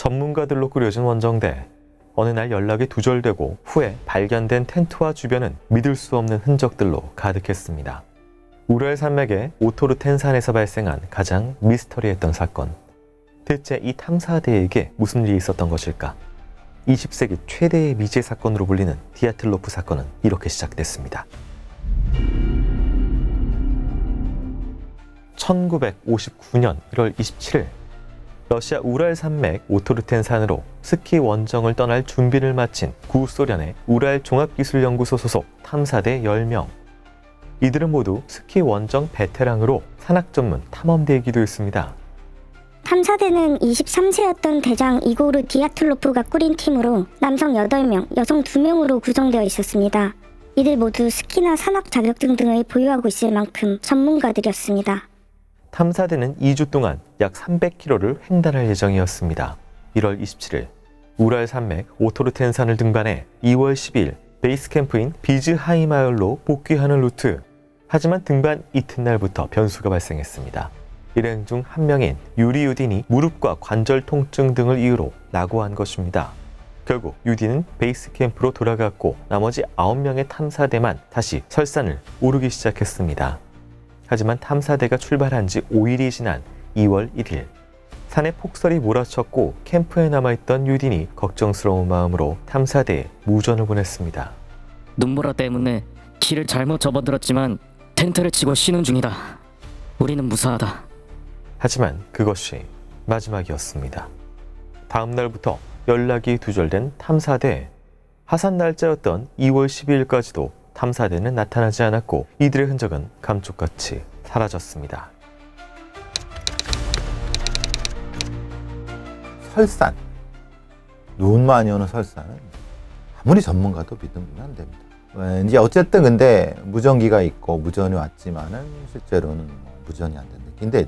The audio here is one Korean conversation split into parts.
전문가들로 꾸려진 원정대. 어느 날 연락이 두절되고 후에 발견된 텐트와 주변은 믿을 수 없는 흔적들로 가득했습니다. 우랄 산맥의 오토르텐산에서 발생한 가장 미스터리했던 사건. 대체 이 탐사대에게 무슨 일이 있었던 것일까? 20세기 최대의 미제 사건으로 불리는 디아틀로프 사건은 이렇게 시작됐습니다. 1959년 1월 27일 러시아 우랄 산맥 오토르텐산으로 스키 원정을 떠날 준비를 마친 구소련의 우랄 종합기술연구소 소속 탐사대 10명. 이들은 모두 스키 원정 베테랑으로 산악 전문 탐험대이기도 했습니다. 탐사대는 23세였던 대장 이고르 디아틀로프가 꾸린 팀으로 남성 8명, 여성 2명으로 구성되어 있었습니다. 이들 모두 스키나 산악 자격증 등을 보유하고 있을 만큼 전문가들이었습니다. 탐사대는 2주 동안 약 300km를 횡단할 예정이었습니다. 1월 27일 우랄 산맥 오토르텐산을 등반해 2월 12일 베이스 캠프인 비즈하이 마을로 복귀하는 루트. 하지만 등반 이튿날부터 변수가 발생했습니다. 일행 중 한 명인 유리 유딘이 무릎과 관절 통증 등을 이유로 낙오한 것입니다. 결국 유딘은 베이스 캠프로 돌아갔고 나머지 9명의 탐사대만 다시 설산을 오르기 시작했습니다. 하지만 탐사대가 출발한 지 5일이 지난 2월 1일 산에 폭설이 몰아쳤고 캠프에 남아있던 유딘이 걱정스러운 마음으로 탐사대에 무전을 보냈습니다. 눈보라 때문에 길을 잘못 접어들었지만 텐트를 치고 쉬는 중이다. 우리는 무사하다. 하지만 그것이 마지막이었습니다. 다음 날부터 연락이 두절된 탐사대. 하산 날짜였던 2월 12일까지도 탐사대는 나타나지 않았고 이들의 흔적은 감쪽같이 사라졌습니다. 설산, 눈 많이 오는 설산은 아무리 전문가도 믿으면 안 됩니다. 왠지 어쨌든 근데 무전기가 있고 무전이 왔지만은 실제로는 무전이 안 된다. 근데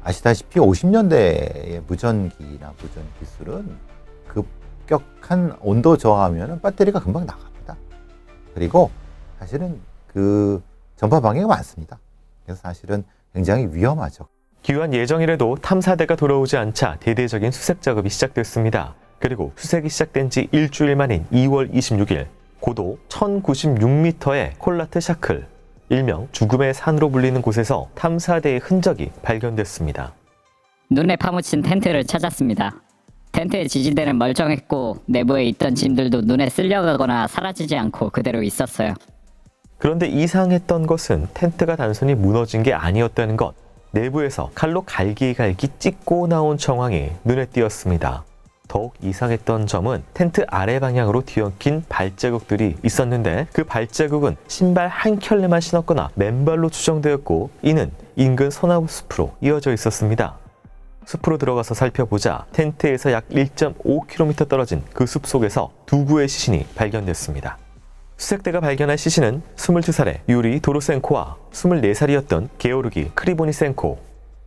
아시다시피 50년대의 무전기나 무전 기술은 급격한 온도 저하면은 배터리가 금방 나갑니다. 그리고 사실은 그 전파 방해가 많습니다. 그래서 사실은 굉장히 위험하죠. 기한 예정일에도 탐사대가 돌아오지 않자 대대적인 수색 작업이 시작됐습니다. 그리고 수색이 시작된 지 일주일 만인 2월 26일 고도 1096m의 콜라트 샤클, 일명 죽음의 산으로 불리는 곳에서 탐사대의 흔적이 발견됐습니다. 눈에 파묻힌 텐트를 찾았습니다. 텐트의 지지대는 멀쩡했고 내부에 있던 짐들도 눈에 쓸려가거나 사라지지 않고 그대로 있었어요. 그런데 이상했던 것은 텐트가 단순히 무너진 게 아니었다는 것. 내부에서 칼로 갈기갈기 찢고 나온 정황이 눈에 띄었습니다. 더욱 이상했던 점은 텐트 아래 방향으로 뒤엉킨 발자국들이 있었는데 그 발자국은 신발 한 켤레만 신었거나 맨발로 추정되었고 이는 인근 소나무 숲으로 이어져 있었습니다. 숲으로 들어가서 살펴보자 텐트에서 약 1.5km 떨어진 그 숲 속에서 두 구의 시신이 발견됐습니다. 수색대가 발견한 시신은 22살의 유리 도로센코와 24살이었던 게오르기 크리보니센코.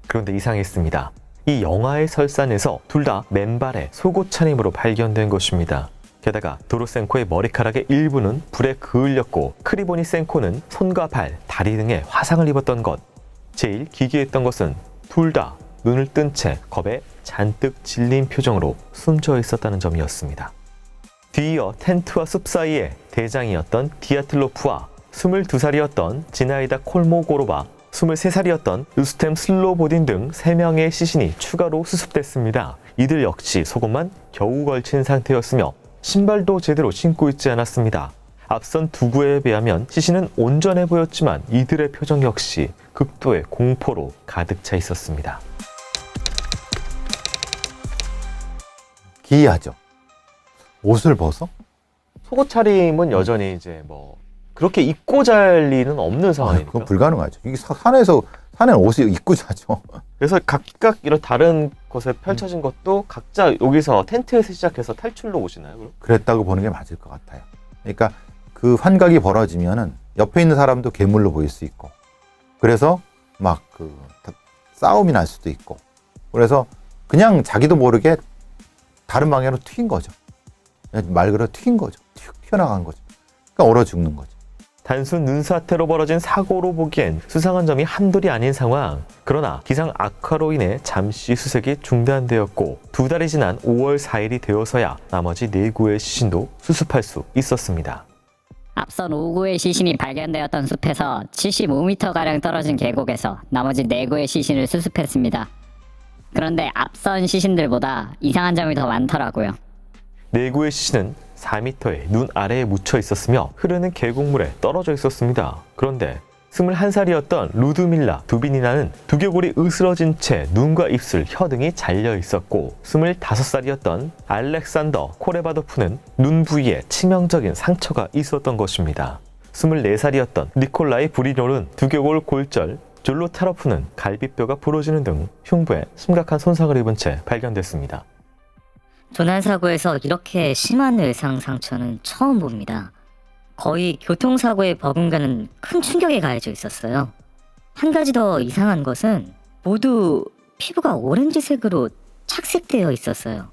그런데 이상했습니다. 이 영하의 설산에서 둘 다 맨발의 속옷 차림으로 발견된 것입니다. 게다가 도로센코의 머리카락의 일부는 불에 그을렸고 크리보니센코는 손과 발, 다리 등에 화상을 입었던 것. 제일 기괴했던 것은 둘 다 눈을 뜬 채 겁에 잔뜩 질린 표정으로 숨져 있었다는 점이었습니다. 뒤이어 텐트와 숲 사이에 대장이었던 디아틀로프와 22살이었던 지나이다 콜모고로바, 23살이었던 루스템 슬로보딘 등 3명의 시신이 추가로 수습됐습니다. 이들 역시 속옷만 겨우 걸친 상태였으며 신발도 제대로 신고 있지 않았습니다. 앞선 두 구에 비하면 시신은 온전해 보였지만 이들의 표정 역시 극도의 공포로 가득 차 있었습니다. 기이하죠. 옷을 벗어? 속옷 차림은 여전히 이제 뭐 그렇게 입고 잘 리는 없는 상황이니까. 그건 불가능하죠. 이게 산에는 옷을 입고 자죠. 그래서 각각 이런 다른 곳에 펼쳐진 것도 각자 여기서 텐트에서 시작해서 탈출로 오시나요? 그럼? 그랬다고 보는 게 맞을 것 같아요. 그러니까 그 환각이 벌어지면은 옆에 있는 사람도 괴물로 보일 수 있고, 그래서 막 그 싸움이 날 수도 있고, 그래서 그냥 자기도 모르게 다른 방향으로 튀긴 거죠. 말 그대로 튀긴 거죠. 튀어나간 거죠. 그러니까 얼어 죽는 거죠. 단순 눈사태로 벌어진 사고로 보기엔 수상한 점이 한둘이 아닌 상황. 그러나 기상 악화로 인해 잠시 수색이 중단되었고 2달이 지난 5월 4일이 되어서야 나머지 4구의 시신도 수습할 수 있었습니다. 앞선 5구의 시신이 발견되었던 숲에서 75m가량 떨어진 계곡에서 나머지 4구의 시신을 수습했습니다. 그런데 앞선 시신들보다 이상한 점이 더 많더라고요. 4구의 시신은 4m의 눈 아래에 묻혀 있었으며 흐르는 계곡물에 떨어져 있었습니다. 그런데 21살이었던 루드밀라 두비니나는 두개골이 으스러진 채 눈과 입술, 혀 등이 잘려 있었고 25살이었던 알렉산더 코레바도프는 눈 부위에 치명적인 상처가 있었던 것입니다. 24살이었던 니콜라이 브리놀은 두개골 골절, 졸로타로프는 갈비뼈가 부러지는 등 흉부에 심각한 손상을 입은 채 발견됐습니다. 조난사고에서 이렇게 심한 외상 상처는 처음 봅니다. 거의 교통사고에 버금가는 큰 충격에 가해져 있었어요. 한 가지 더 이상한 것은 모두 피부가 오렌지색으로 착색되어 있었어요.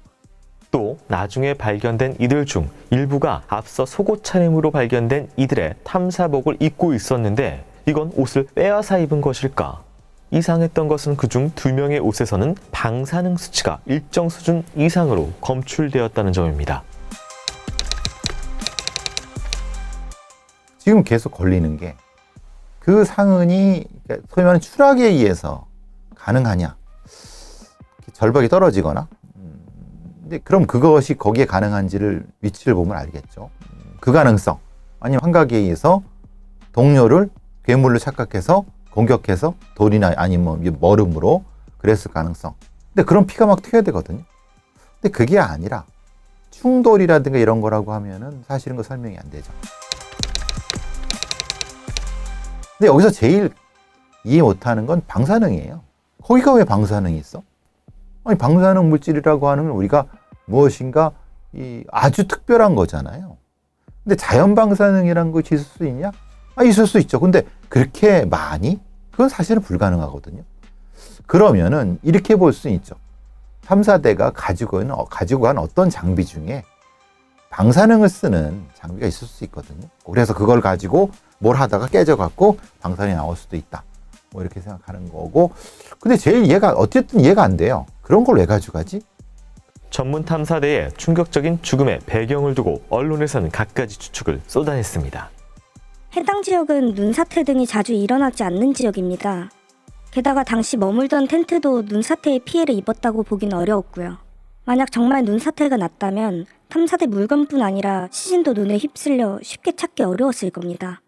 또 나중에 발견된 이들 중 일부가 앞서 속옷 차림으로 발견된 이들의 탐사복을 입고 있었는데 이건 옷을 빼앗아 입은 것일까? 이상했던 것은 그중 2명의 옷에서는 방사능 수치가 일정 수준 이상으로 검출되었다는 점입니다. 지금 계속 걸리는 게 그 상흔이 소위 말하는 추락에 의해서 가능하냐, 절벽이 떨어지거나 근데 그럼 그것이 거기에 가능한지를 위치를 보면 알겠죠. 그 가능성 아니면 환각에 의해서 동료를 괴물로 착각해서 공격해서 돌이나 아니면 머름으로 그랬을 가능성. 근데 그런 피가 막 튀어야 되거든요. 근데 그게 아니라 충돌이라든가 이런 거라고 하면은 사실은 그 설명이 안 되죠. 근데 여기서 제일 이해 못하는 건 방사능이에요. 거기가 왜 방사능이 있어? 아니 방사능 물질이라고 하는 건 우리가 무엇인가 아주 특별한 거잖아요. 근데 자연 방사능이라는 것이 있을 수 있냐? 있을 수 있죠. 근데 그렇게 많이? 그건 사실은 불가능하거든요. 그러면은 이렇게 볼 수 있죠. 탐사대가 가지고 간 어떤 장비 중에 방사능을 쓰는 장비가 있을 수 있거든요. 그래서 그걸 가지고 뭘 하다가 깨져갖고 방사능이 나올 수도 있다. 뭐 이렇게 생각하는 거고. 근데 제일 어쨌든 이해가 안 돼요. 그런 걸 왜 가져가지? 전문 탐사대의 충격적인 죽음의 배경을 두고 언론에서는 갖가지 추측을 쏟아냈습니다. 해당 지역은 눈사태 등이 자주 일어나지 않는 지역입니다. 게다가 당시 머물던 텐트도 눈사태의 피해를 입었다고 보긴 어려웠고요. 만약 정말 눈사태가 났다면 탐사대 물건뿐 아니라 시신도 눈에 휩쓸려 쉽게 찾기 어려웠을 겁니다.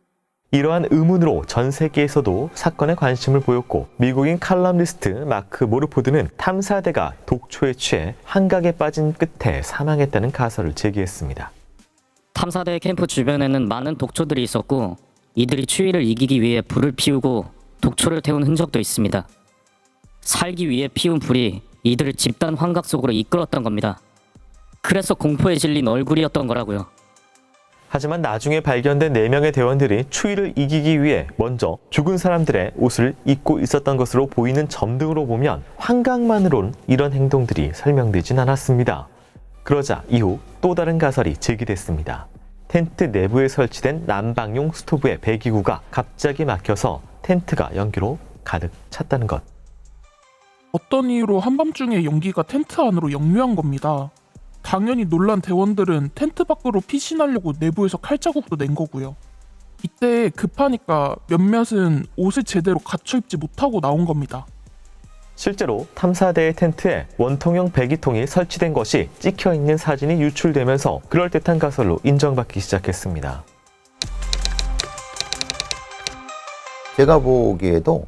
이러한 의문으로 전 세계에서도 사건에 관심을 보였고 미국인 칼럼니스트 마크 모르포드는 탐사대가 독초에 취해 환각에 빠진 끝에 사망했다는 가설을 제기했습니다. 탐사대 캠프 주변에는 많은 독초들이 있었고 이들이 추위를 이기기 위해 불을 피우고 독초를 태운 흔적도 있습니다. 살기 위해 피운 불이 이들을 집단 환각 속으로 이끌었던 겁니다. 그래서 공포에 질린 얼굴이었던 거라고요. 하지만 나중에 발견된 4명의 대원들이 추위를 이기기 위해 먼저 죽은 사람들의 옷을 입고 있었던 것으로 보이는 점 등으로 보면 환각만으론 이런 행동들이 설명되진 않았습니다. 그러자 이후 또 다른 가설이 제기됐습니다. 텐트 내부에 설치된 난방용 스토브의 배기구가 갑자기 막혀서 텐트가 연기로 가득 찼다는 것. 어떤 이유로 한밤중에 연기가 텐트 안으로 역류한 겁니다. 당연히 놀란 대원들은 텐트 밖으로 피신하려고 내부에서 칼자국도 낸 거고요. 이때 급하니까 몇몇은 옷을 제대로 갖춰 입지 못하고 나온 겁니다. 실제로 탐사대의 텐트에 원통형 배기통이 설치된 것이 찍혀있는 사진이 유출되면서 그럴듯한 가설로 인정받기 시작했습니다. 제가 보기에도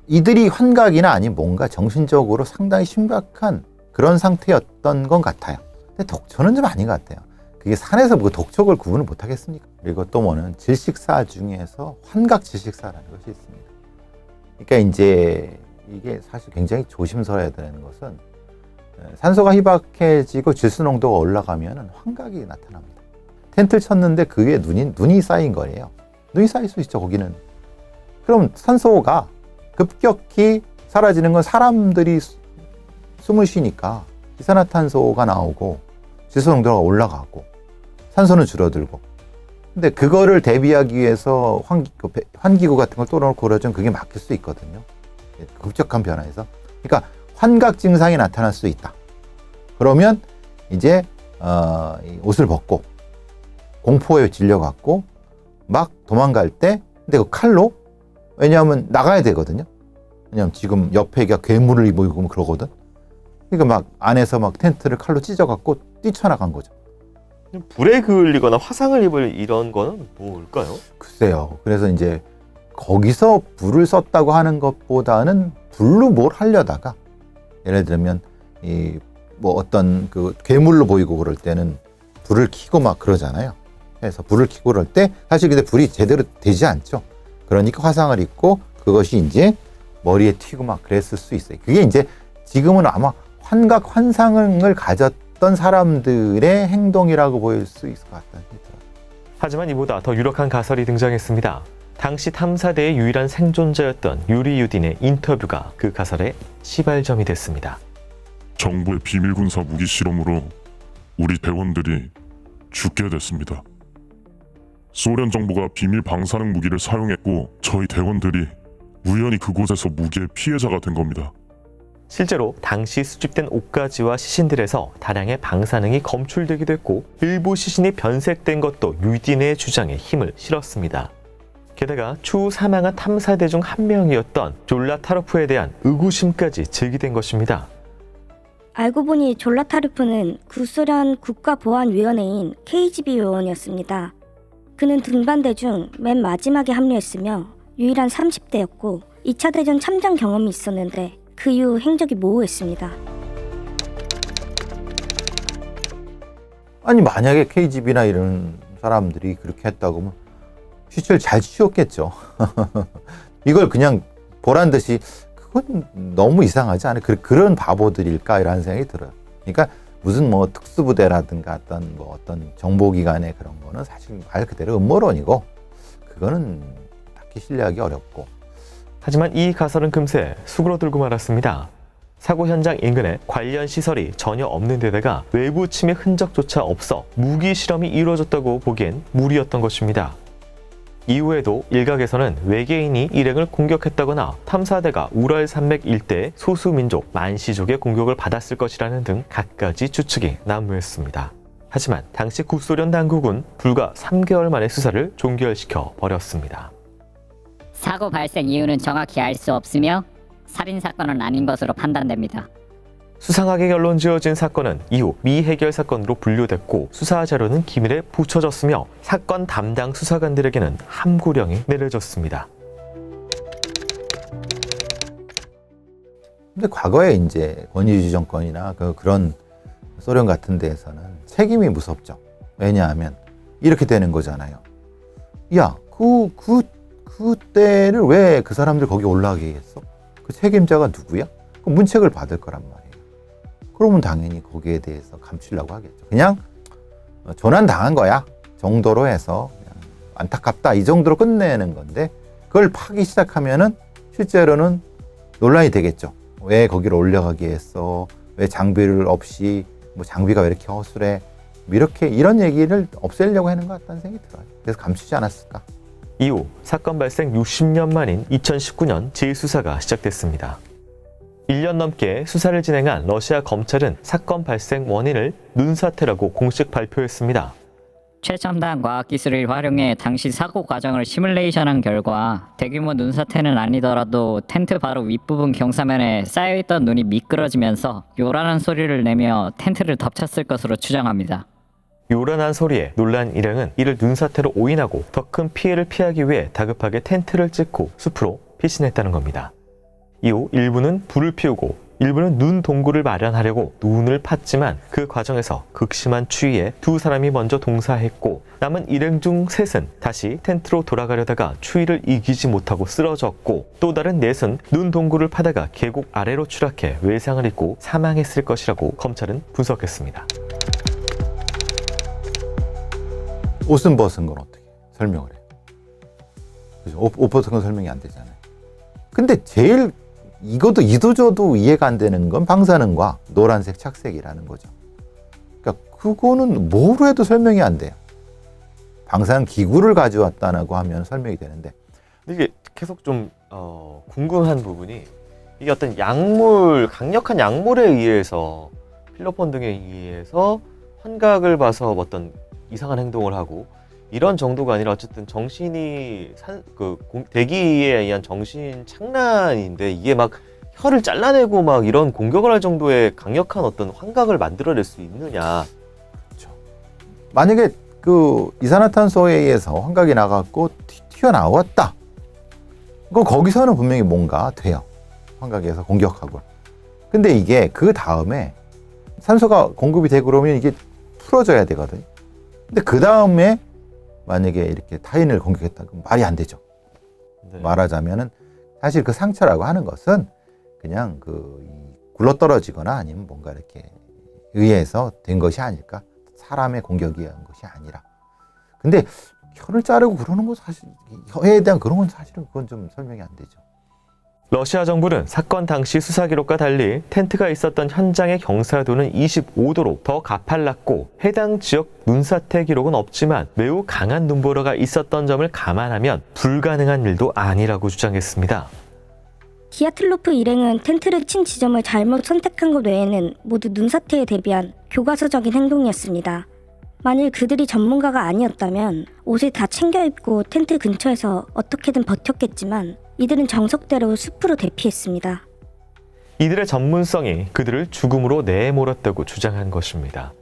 이들이 환각이나 아니면 뭔가 정신적으로 상당히 심각한 그런 상태였던 것 같아요. 근데 독초는 좀 아닌 것 같아요. 그게 산에서 뭐 독촉을 구분을 못 하겠습니까? 그리고 또 뭐는 질식사 중에서 환각 질식사라는 것이 있습니다. 그러니까 이제 이게 사실 굉장히 조심스러워야 되는 것은 산소가 희박해지고 질소 농도가 올라가면 환각이 나타납니다. 텐트를 쳤는데 그 위에 눈이 쌓인 거예요. 눈이 쌓일 수 있죠, 거기는. 그럼 산소가 급격히 사라지는 건 사람들이 숨을 쉬니까 이산화탄소가 나오고 질소 농도가 올라가고 산소는 줄어들고. 근데 그거를 대비하기 위해서 환기구 같은 걸 뚫어놓고 그러면 그게 막힐 수 있거든요. 급격한 변화에서. 그러니까 환각 증상이 나타날 수 있다. 그러면 이제 이 옷을 벗고 공포에 질려갖고 막 도망갈 때 근데 그 칼로 왜냐하면 나가야 되거든요. 왜냐하면 지금 옆에 괴물을 입고 그러거든. 그러니까 막 안에서 막 텐트를 칼로 찢어갖고 뛰쳐나간 거죠. 불에 그을리거나 화상을 입을 이런 거는 뭘까요? 글쎄요. 그래서 이제 거기서 불을 썼다고 하는 것보다는 불로 뭘 하려다가 예를 들면 이 뭐 어떤 그 괴물로 보이고 그럴 때는 불을 켜고 막 그러잖아요. 그래서 불을 켜고 그럴 때 사실 근데 불이 제대로 되지 않죠. 그러니까 화상을 입고 그것이 이제 머리에 튀고 막 그랬을 수 있어요. 그게 이제 지금은 아마 환각 환상을 가졌던 사람들의 행동이라고 보일 수 있을 것 같다는 생각이 들어요. 하지만 이보다 더 유력한 가설이 등장했습니다. 당시 탐사대의 유일한 생존자였던 유리 유딘의 인터뷰가 그 가설의 시발점이 됐습니다. 정부의 비밀 군사 무기 실험으로 우리 대원들이 죽게 됐습니다. 소련 정부가 비밀 방사능 무기를 사용했고 저희 대원들이 우연히 그곳에서 무기의 피해자가 된 겁니다. 실제로 당시 수집된 옷가지와 시신들에서 다량의 방사능이 검출되기도 했고 일부 시신이 변색된 것도 유딘의 주장에 힘을 실었습니다. 게다가 추후 사망한 탐사대 중 한 명이었던 졸라타로프에 대한 의구심까지 제기된 것입니다. 알고 보니 졸라타르프는 구소련 국가보안위원회인 KGB 요원이었습니다. 그는 등반대 중 맨 마지막에 합류했으며 유일한 30대였고 2차 대전 참전 경험이 있었는데 그 이후 행적이 모호했습니다. 아니 만약에 KGB나 이런 사람들이 그렇게 했다고 하면 휘철 잘 치웠겠죠. 이걸 그냥 보란 듯이 그건 너무 이상하지 않아요? 그런 바보들일까 이라는 생각이 들어요. 그러니까 무슨 뭐 특수부대라든가 어떤 정보기관의 그런 거는 사실 말 그대로 음모론이고 그거는 딱히 신뢰하기 어렵고. 하지만 이 가설은 금세 수그러들고 말았습니다. 사고 현장 인근에 관련 시설이 전혀 없는 데다가 외부 침해 흔적조차 없어 무기 실험이 이루어졌다고 보기엔 무리였던 것입니다. 이후에도 일각에서는 외계인이 일행을 공격했다거나 탐사대가 우랄 산맥 일대 소수민족 만시족의 공격을 받았을 것이라는 등 갖가지 추측이 난무했습니다. 하지만 당시 구소련 당국은 불과 3개월 만에 수사를 종결시켜 버렸습니다. 사고 발생 이유는 정확히 알 수 없으며 살인사건은 아닌 것으로 판단됩니다. 수상하게 결론 지어진 사건은 이후 미해결 사건으로 분류됐고 수사 자료는 기밀에 붙여졌으며 사건 담당 수사관들에게는 함구령이 내려졌습니다. 근데 과거에 이제 권위주의 정권이나 그런 소련 같은 데에서는 책임이 무섭죠. 왜냐하면 이렇게 되는 거잖아요. 야, 그때를 왜 그 사람들 거기 올라가게 했어? 그 책임자가 누구야? 그 문책을 받을 거란 말이에요. 그러면 당연히 거기에 대해서 감추려고 하겠죠. 그냥 조난 당한 거야 정도로 해서 그냥 안타깝다 이 정도로 끝내는 건데 그걸 파기 시작하면은 실제로는 논란이 되겠죠. 왜 거기를 올려가게 했어? 왜 장비를 없이 뭐 장비가 왜 이렇게 허술해? 이런 얘기를 없애려고 하는 것 같다는 생각이 들어요. 그래서 감추지 않았을까? 이후 사건 발생 60년 만인 2019년 재수사가 시작됐습니다. 1년 넘게 수사를 진행한 러시아 검찰은 사건 발생 원인을 눈사태라고 공식 발표했습니다. 최첨단 과학기술을 활용해 당시 사고 과정을 시뮬레이션한 결과 대규모 눈사태는 아니더라도 텐트 바로 윗부분 경사면에 쌓여있던 눈이 미끄러지면서 요란한 소리를 내며 텐트를 덮쳤을 것으로 추정합니다. 요란한 소리에 놀란 일행은 이를 눈사태로 오인하고 더 큰 피해를 피하기 위해 다급하게 텐트를 찢고 숲으로 피신했다는 겁니다. 이후 일부는 불을 피우고 일부는 눈 동굴을 마련하려고 눈을 팠지만 그 과정에서 극심한 추위에 두 사람이 먼저 동사했고 남은 일행 중 셋은 다시 텐트로 돌아가려다가 추위를 이기지 못하고 쓰러졌고 또 다른 넷은 눈 동굴을 파다가 계곡 아래로 추락해 외상을 입고 사망했을 것이라고 검찰은 분석했습니다. 옷은 벗은 건 어떻게 설명을 해요? 그죠? 옷 벗은 건 설명이 안 되잖아요. 근데 제일 이것도 이도저도 이해가 안 되는 건 방사능과 노란색 착색이라는 거죠. 그러니까 그거는 뭐로 해도 설명이 안 돼요. 방사능 기구를 가져왔다고 하면 설명이 되는데 근데 이게 계속 좀 궁금한 부분이 이게 어떤 약물, 강력한 약물에 의해서 필로폰 등에 의해서 환각을 봐서 어떤 이상한 행동을 하고 이런 정도가 아니라 어쨌든 정신이 대기에 의한 정신 착란인데 이게 막 혀를 잘라내고 막 이런 공격을 할 정도의 강력한 어떤 환각을 만들어낼 수 있느냐. 만약에 그 이산화탄소에 의해서 환각이 나갖고 튀어나왔다. 그럼 거기서는 분명히 뭔가 돼요. 환각에서 공격하고. 근데 이게 그 다음에 산소가 공급이 되고 그러면 이게 풀어져야 되거든요. 근데 그 다음에 만약에 이렇게 타인을 공격했다. 그럼 말이 안 되죠. 네. 말하자면은 사실 그 상처라고 하는 것은 그냥 굴러떨어지거나 아니면 뭔가 이렇게 의해서 된 것이 아닐까. 사람의 공격이 한 것이 아니라. 근데 혀를 자르고 그러는 거 사실 혀에 대한 그런 건 사실은 그건 좀 설명이 안 되죠. 러시아 정부는 사건 당시 수사 기록과 달리 텐트가 있었던 현장의 경사도는 25도로 더 가팔랐고 해당 지역 눈사태 기록은 없지만 매우 강한 눈보라가 있었던 점을 감안하면 불가능한 일도 아니라고 주장했습니다. 디아틀로프 일행은 텐트를 친 지점을 잘못 선택한 것 외에는 모두 눈사태에 대비한 교과서적인 행동이었습니다. 만일 그들이 전문가가 아니었다면 옷을 다 챙겨 입고 텐트 근처에서 어떻게든 버텼겠지만 이들은 정석대로 숲으로 대피했습니다. 이들의 전문성이 그들을 죽음으로 내몰았다고 주장한 것입니다.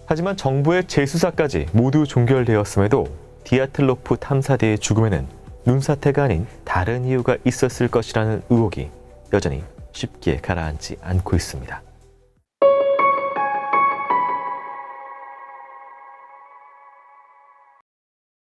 하지만 정부의 재수사까지 모두 종결되었음에도 디아틀로프 탐사대의 죽음에는 눈사태가 아닌 다른 이유가 있었을 것이라는 의혹이 여전히 쉽게 가라앉지 않고 있습니다.